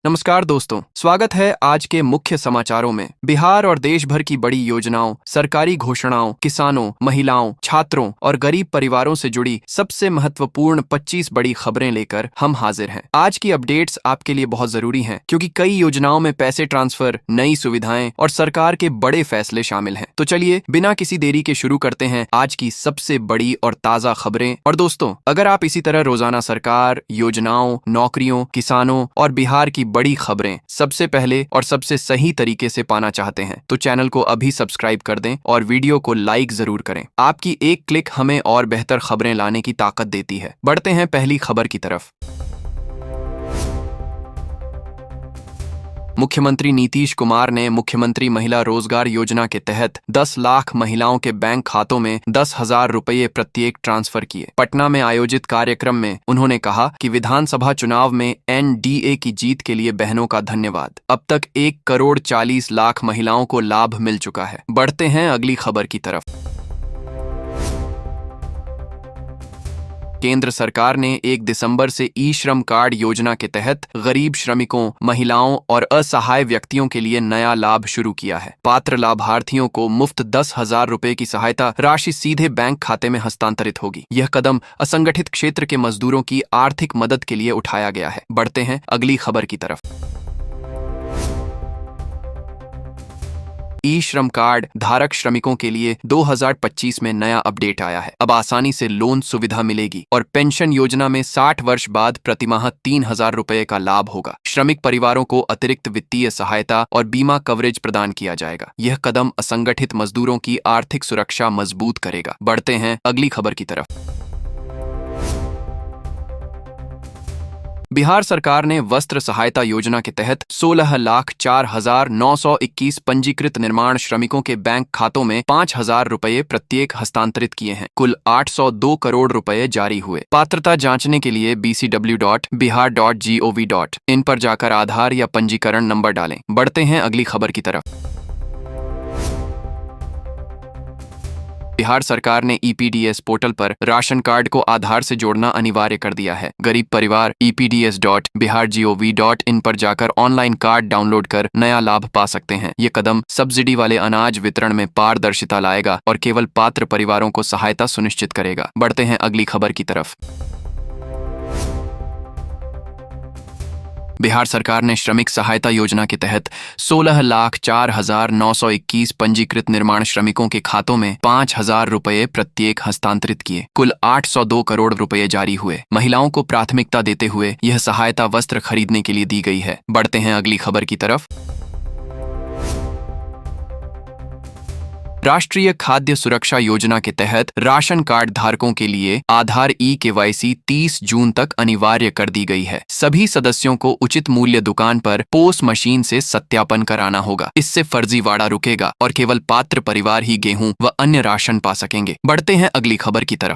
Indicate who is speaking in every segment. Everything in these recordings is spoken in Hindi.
Speaker 1: नमस्कार दोस्तों, स्वागत है आज के मुख्य समाचारों में। बिहार और देश भर की बड़ी योजनाओं, सरकारी घोषणाओं, किसानों, महिलाओं, छात्रों और गरीब परिवारों से जुड़ी सबसे महत्वपूर्ण 25 बड़ी खबरें लेकर हम हाजिर हैं। आज की अपडेट्स आपके लिए बहुत जरूरी हैं क्योंकि कई योजनाओं में पैसे ट्रांसफर, नई सुविधाएं और सरकार के बड़े फैसले शामिल हैं। तो चलिए बिना किसी देरी के शुरू करते हैं आज की सबसे बड़ी और ताजा खबरें। और दोस्तों, अगर आप इसी तरह रोजाना सरकार, योजनाओं, नौकरियों, किसानों और बिहार की बड़ी खबरें सबसे पहले और सबसे सही तरीके से पाना चाहते हैं तो चैनल को अभी सब्सक्राइब कर दें और वीडियो को लाइक जरूर करें। आपकी एक क्लिक हमें और बेहतर खबरें लाने की ताकत देती है। बढ़ते हैं पहली खबर की तरफ। मुख्यमंत्री नीतीश कुमार ने मुख्यमंत्री महिला रोजगार योजना के तहत 10 लाख महिलाओं के बैंक खातों में 10,000 रुपये प्रत्येक ट्रांसफर किए। पटना में आयोजित कार्यक्रम में उन्होंने कहा कि विधानसभा चुनाव में एनडीए की जीत के लिए बहनों का धन्यवाद। अब तक 1,40,00,000 महिलाओं को लाभ मिल चुका है। बढ़ते हैं अगली खबर की तरफ। केंद्र सरकार ने 1 दिसंबर से ई श्रम कार्ड योजना के तहत गरीब श्रमिकों, महिलाओं और असहाय व्यक्तियों के लिए नया लाभ शुरू किया है। पात्र लाभार्थियों को मुफ्त 10,000 रुपए की सहायता राशि सीधे बैंक खाते में हस्तांतरित होगी। यह कदम असंगठित क्षेत्र के मजदूरों की आर्थिक मदद के लिए उठाया गया है। बढ़ते हैं अगली खबर की तरफ। ई श्रम कार्ड धारक श्रमिकों के लिए 2025 में नया अपडेट आया है। अब आसानी से लोन सुविधा मिलेगी और पेंशन योजना में 60 वर्ष बाद प्रतिमाह 3,000 रुपए का लाभ होगा। श्रमिक परिवारों को अतिरिक्त वित्तीय सहायता और बीमा कवरेज प्रदान किया जाएगा। यह कदम असंगठित मजदूरों की आर्थिक सुरक्षा मजबूत करेगा। बढ़ते हैं अगली खबर की तरफ। बिहार सरकार ने वस्त्र सहायता योजना के तहत 16,04,921 पंजीकृत निर्माण श्रमिकों के बैंक खातों में 5,000 रुपये प्रत्येक हस्तांतरित किए हैं। कुल 802 करोड़ रुपए जारी हुए। पात्रता जांचने के लिए bcw.bihar.gov.in पर जाकर आधार या पंजीकरण नंबर डालें। बढ़ते हैं अगली खबर की तरफ। बिहार सरकार ने ईपीडीएस पोर्टल पर राशन कार्ड को आधार से जोड़ना अनिवार्य कर दिया है। गरीब परिवार epds.bihar.gov.in पर जाकर ऑनलाइन कार्ड डाउनलोड कर नया लाभ पा सकते हैं। ये कदम सब्सिडी वाले अनाज वितरण में पारदर्शिता लाएगा और केवल पात्र परिवारों को सहायता सुनिश्चित करेगा। बढ़ते हैं अगली खबर की तरफ। बिहार सरकार ने श्रमिक सहायता योजना के तहत 16,04,921 पंजीकृत निर्माण श्रमिकों के खातों में 5,000 रुपये प्रत्येक हस्तांतरित किए। कुल 802 करोड़ रुपए जारी हुए। महिलाओं को प्राथमिकता देते हुए यह सहायता वस्त्र खरीदने के लिए दी गई है। बढ़ते हैं अगली खबर की तरफ। राष्ट्रीय खाद्य सुरक्षा योजना के तहत राशन कार्ड धारकों के लिए आधार ई-केवाईसी 30 जून तक अनिवार्य कर दी गई है। सभी सदस्यों को उचित मूल्य दुकान पर पोस मशीन से सत्यापन कराना होगा। इससे फर्जीवाड़ा रुकेगा और केवल पात्र परिवार ही गेहूं व अन्य राशन पा सकेंगे। बढ़ते हैं अगली खबर की तरफ।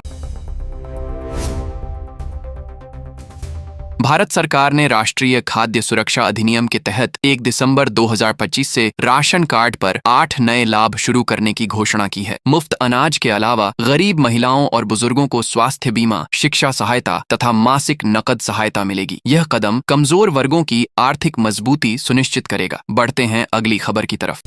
Speaker 1: भारत सरकार ने राष्ट्रीय खाद्य सुरक्षा अधिनियम के तहत 1 दिसंबर 2025 से राशन कार्ड पर 8 नए लाभ शुरू करने की घोषणा की है। मुफ्त अनाज के अलावा गरीब महिलाओं और बुजुर्गों को स्वास्थ्य बीमा, शिक्षा सहायता तथा मासिक नकद सहायता मिलेगी। यह कदम कमजोर वर्गों की आर्थिक मजबूती सुनिश्चित करेगा। बढ़ते हैं अगली खबर की तरफ।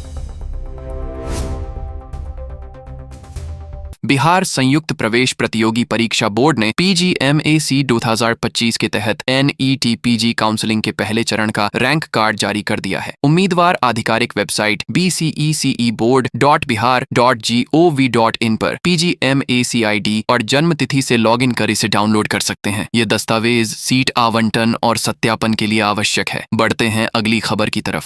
Speaker 1: बिहार संयुक्त प्रवेश प्रतियोगी परीक्षा बोर्ड ने PGMAC 2025 के तहत NET-PG काउंसलिंग के पहले चरण का रैंक कार्ड जारी कर दिया है। उम्मीदवार आधिकारिक वेबसाइट bceceboard.bihar.gov.in पर PGMAC ID और जन्म तिथि से लॉगिन कर इसे डाउनलोड कर सकते हैं। ये दस्तावेज सीट आवंटन और सत्यापन के लिए आवश्यक है। बढ़ते हैं अगली खबर की तरफ।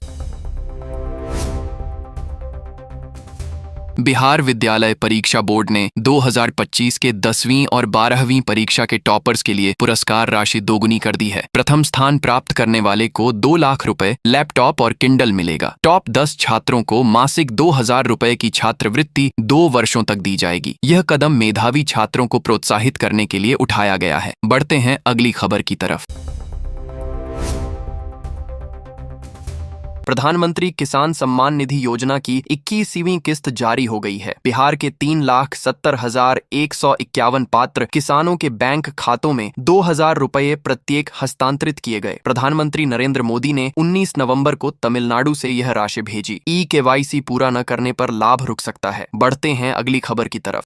Speaker 1: बिहार विद्यालय परीक्षा बोर्ड ने 2025 के 10वीं और 12वीं परीक्षा के टॉपर्स के लिए पुरस्कार राशि दोगुनी कर दी है। प्रथम स्थान प्राप्त करने वाले को 2 लाख रुपए, लैपटॉप और किंडल मिलेगा। टॉप 10 छात्रों को मासिक 2,000 रुपए की छात्रवृत्ति 2 वर्षों तक दी जाएगी। यह कदम मेधावी छात्रों को प्रोत्साहित करने के लिए उठाया गया है। बढ़ते हैं अगली खबर की तरफ। प्रधानमंत्री किसान सम्मान निधि योजना की 21वीं किस्त जारी हो गई है। बिहार के 3,70,151 पात्र किसानों के बैंक खातों में 2,000 रुपये प्रत्येक हस्तांतरित किए गए। प्रधानमंत्री नरेंद्र मोदी ने 19 नवंबर को तमिलनाडु से यह राशि भेजी। KYC पूरा न करने पर लाभ रुक सकता है। बढ़ते हैं अगली खबर की तरफ।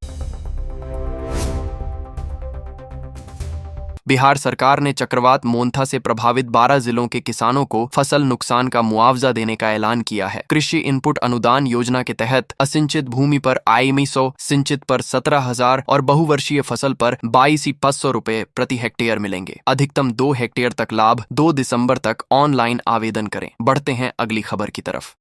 Speaker 1: बिहार सरकार ने चक्रवात मोन्था से प्रभावित 12 जिलों के किसानों को फसल नुकसान का मुआवजा देने का ऐलान किया है। कृषि इनपुट अनुदान योजना के तहत असिंचित भूमि पर 2,500, सिंचित पर 17,000 और बहुवर्षीय फसल पर 22,500 रुपये प्रति हेक्टेयर मिलेंगे। अधिकतम 2 हेक्टेयर तक लाभ 2 दिसंबर तक ऑनलाइन आवेदन करें। बढ़ते हैं अगली खबर की तरफ।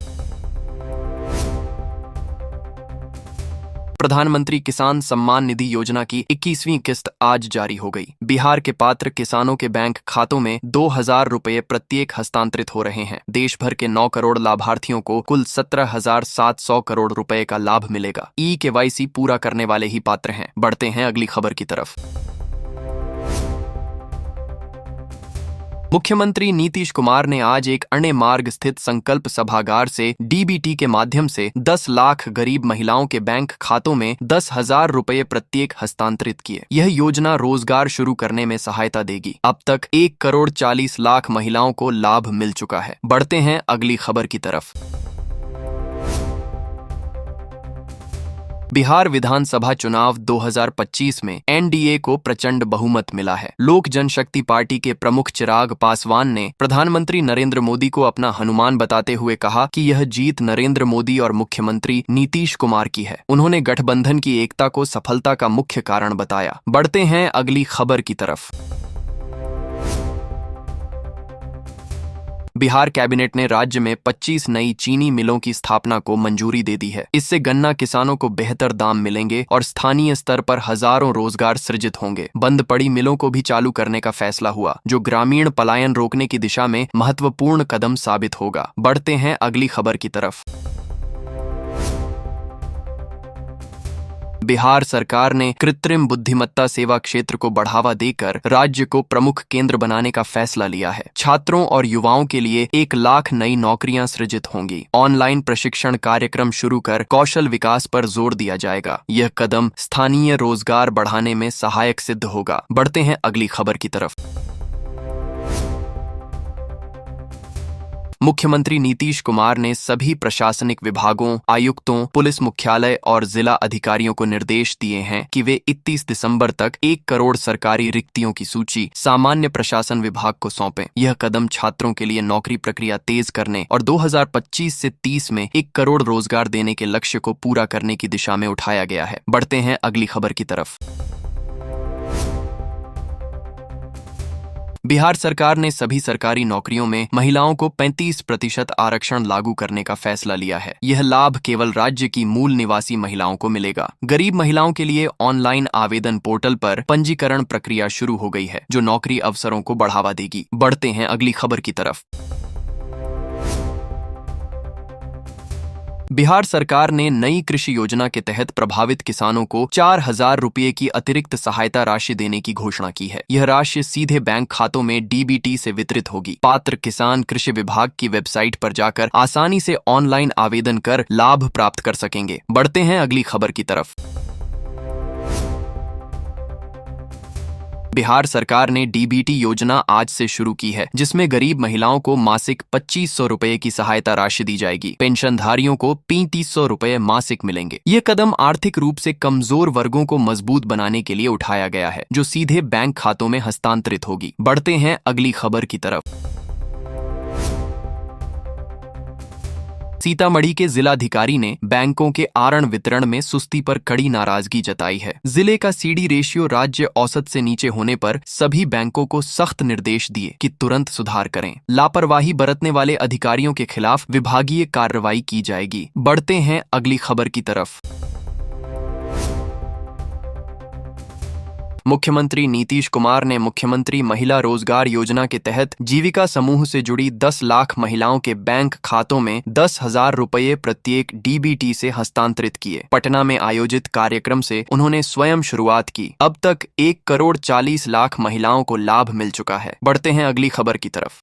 Speaker 1: प्रधानमंत्री किसान सम्मान निधि योजना की 21वीं किस्त आज जारी हो गई। बिहार के पात्र किसानों के बैंक खातों में 2,000 रुपये प्रत्येक हस्तांतरित हो रहे हैं। देश भर के 9 करोड़ लाभार्थियों को कुल 17,700 करोड़ रुपए का लाभ मिलेगा। KYC पूरा करने वाले ही पात्र हैं। बढ़ते हैं अगली खबर की तरफ। मुख्यमंत्री नीतीश कुमार ने आज एक अण्य मार्ग स्थित संकल्प सभागार से DBT के माध्यम से 10 लाख गरीब महिलाओं के बैंक खातों में 10,000 रुपये प्रत्येक हस्तांतरित किए। यह योजना रोजगार शुरू करने में सहायता देगी। अब तक 1,40,00,000 महिलाओं को लाभ मिल चुका है। बढ़ते हैं अगली खबर की तरफ। बिहार विधानसभा चुनाव 2025 में NDA को प्रचंड बहुमत मिला है। लोक जनशक्ति पार्टी के प्रमुख चिराग पासवान ने प्रधानमंत्री नरेंद्र मोदी को अपना हनुमान बताते हुए कहा कि यह जीत नरेंद्र मोदी और मुख्यमंत्री नीतीश कुमार की है। उन्होंने गठबंधन की एकता को सफलता का मुख्य कारण बताया। बढ़ते हैं अगली खबर की तरफ। बिहार कैबिनेट ने राज्य में 25 नई चीनी मिलों की स्थापना को मंजूरी दे दी है। इससे गन्ना किसानों को बेहतर दाम मिलेंगे और स्थानीय स्तर पर हजारों रोजगार सृजित होंगे। बंद पड़ी मिलों को भी चालू करने का फैसला हुआ, जो ग्रामीण पलायन रोकने की दिशा में महत्वपूर्ण कदम साबित होगा। बढ़ते हैं अगली खबर की तरफ। बिहार सरकार ने कृत्रिम बुद्धिमत्ता सेवा क्षेत्र को बढ़ावा देकर राज्य को प्रमुख केंद्र बनाने का फैसला लिया है। छात्रों और युवाओं के लिए 1 लाख नई नौकरियां सृजित होंगी। ऑनलाइन प्रशिक्षण कार्यक्रम शुरू कर कौशल विकास पर जोर दिया जाएगा। यह कदम स्थानीय रोजगार बढ़ाने में सहायक सिद्ध होगा। बढ़ते हैं अगली खबर की तरफ। मुख्यमंत्री नीतीश कुमार ने सभी प्रशासनिक विभागों, आयुक्तों, पुलिस मुख्यालय और जिला अधिकारियों को निर्देश दिए हैं कि वे 31 दिसंबर तक 1 करोड़ सरकारी रिक्तियों की सूची सामान्य प्रशासन विभाग को सौंपें। यह कदम छात्रों के लिए नौकरी प्रक्रिया तेज करने और 2025 से 30 में 1 करोड़ रोजगार देने के लक्ष्य को पूरा करने की दिशा में उठाया गया है। बढ़ते हैं अगली खबर की तरफ। बिहार सरकार ने सभी सरकारी नौकरियों में महिलाओं को 35% आरक्षण लागू करने का फैसला लिया है। यह लाभ केवल राज्य की मूल निवासी महिलाओं को मिलेगा। गरीब महिलाओं के लिए ऑनलाइन आवेदन पोर्टल पर पंजीकरण प्रक्रिया शुरू हो गई है, जो नौकरी अवसरों को बढ़ावा देगी। बढ़ते हैं अगली खबर की तरफ। बिहार सरकार ने नई कृषि योजना के तहत प्रभावित किसानों को 4,000 रुपये की अतिरिक्त सहायता राशि देने की घोषणा की है। यह राशि सीधे बैंक खातों में DBT से वितरित होगी। पात्र किसान कृषि विभाग की वेबसाइट पर जाकर आसानी से ऑनलाइन आवेदन कर लाभ प्राप्त कर सकेंगे। बढ़ते हैं अगली खबर की तरफ। बिहार सरकार ने DBT योजना आज से शुरू की है, जिसमें गरीब महिलाओं को मासिक 2,500 रुपये की सहायता राशि दी जाएगी। पेंशनधारियों को 3,300 रुपये मासिक मिलेंगे। ये कदम आर्थिक रूप से कमजोर वर्गों को मजबूत बनाने के लिए उठाया गया है, जो सीधे बैंक खातों में हस्तांतरित होगी। बढ़ते हैं अगली खबर की तरफ। सीतामढ़ी के जिलाधिकारी ने बैंकों के आरण वितरण में सुस्ती पर कड़ी नाराजगी जताई है। जिले का CD रेशियो राज्य औसत से नीचे होने पर सभी बैंकों को सख्त निर्देश दिए कि तुरंत सुधार करें। लापरवाही बरतने वाले अधिकारियों के खिलाफ विभागीय कार्रवाई की जाएगी। बढ़ते हैं अगली खबर की तरफ। मुख्यमंत्री नीतीश कुमार ने मुख्यमंत्री महिला रोजगार योजना के तहत जीविका समूह से जुड़ी 10 लाख महिलाओं के बैंक खातों में 10,000 रुपये प्रत्येक DBT से हस्तांतरित किए। पटना में आयोजित कार्यक्रम से उन्होंने स्वयं शुरुआत की। अब तक 1,40,00,000 महिलाओं को लाभ मिल चुका है। बढ़ते हैं अगली खबर की तरफ।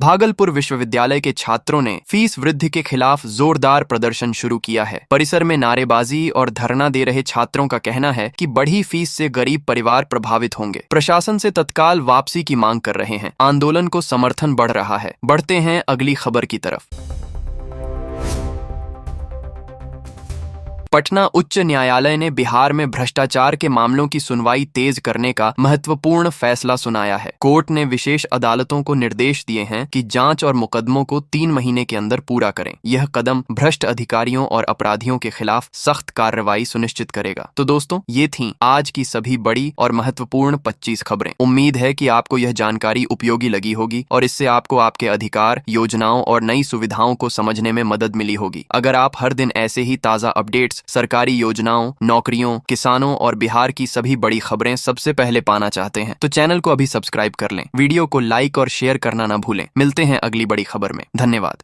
Speaker 1: भागलपुर विश्वविद्यालय के छात्रों ने फीस वृद्धि के खिलाफ जोरदार प्रदर्शन शुरू किया है। परिसर में नारेबाजी और धरना दे रहे छात्रों का कहना है कि बढ़ी फीस से गरीब परिवार प्रभावित होंगे। प्रशासन से तत्काल वापसी की मांग कर रहे हैं। आंदोलन को समर्थन बढ़ रहा है। बढ़ते हैं अगली खबर की तरफ। पटना उच्च न्यायालय ने बिहार में भ्रष्टाचार के मामलों की सुनवाई तेज करने का महत्वपूर्ण फैसला सुनाया है। कोर्ट ने विशेष अदालतों को निर्देश दिए हैं कि जांच और मुकदमों को 3 महीने के अंदर पूरा करें। यह कदम भ्रष्ट अधिकारियों और अपराधियों के खिलाफ सख्त कार्रवाई सुनिश्चित करेगा। तो दोस्तों, ये थीं आज की सभी बड़ी और महत्वपूर्ण 25 खबरें। उम्मीद है कि आपको यह जानकारी उपयोगी लगी होगी और इससे आपको आपके अधिकार, योजनाओं और नई सुविधाओं को समझने में मदद मिली होगी। अगर आप हर दिन ऐसे ही ताज़ा अपडेट्स, सरकारी योजनाओं, नौकरियों, किसानों और बिहार की सभी बड़ी खबरें सबसे पहले पाना चाहते हैं तो चैनल को अभी सब्सक्राइब कर लें। वीडियो को लाइक और शेयर करना ना भूलें। मिलते हैं अगली बड़ी खबर में। धन्यवाद।